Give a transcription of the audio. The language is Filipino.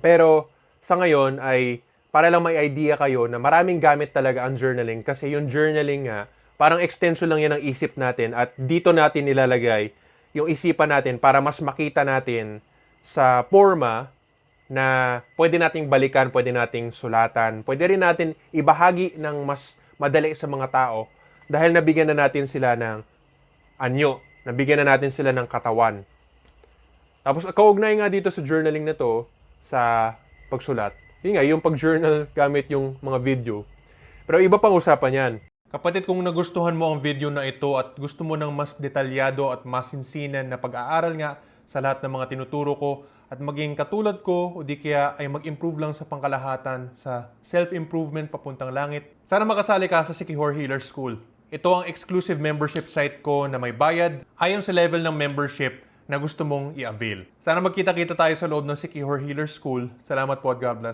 Pero sa ngayon ay para lang may idea kayo na maraming gamit talaga ang journaling kasi yung journaling nga, parang extension lang yan ng isip natin at dito natin ilalagay yung isipan natin para mas makita natin sa forma na pwede nating balikan, pwede nating sulatan, pwede rin natin ibahagi ng mas madali sa mga tao dahil nabigyan na natin sila ng anyo, nabigyan na natin sila ng katawan. Tapos kaugnay nga dito sa journaling na to, sa pagsulat, yun nga, yung pag-journal gamit yung mga video. Pero iba pang usapan yan. Kapatid, kung nagustuhan mo ang video na ito at gusto mo ng mas detalyado at masinsinan na pag-aaral nga sa lahat ng mga tinuturo ko at maging katulad ko o di kaya ay mag-improve lang sa pangkalahatan sa self-improvement papuntang langit, sana makasali ka sa Sikihor Healer School. Ito ang exclusive membership site ko na may bayad ayon sa level ng membership na gusto mong i-avail. Sana magkita-kita tayo sa loob ng Sikihor Healer School. Salamat po at God bless.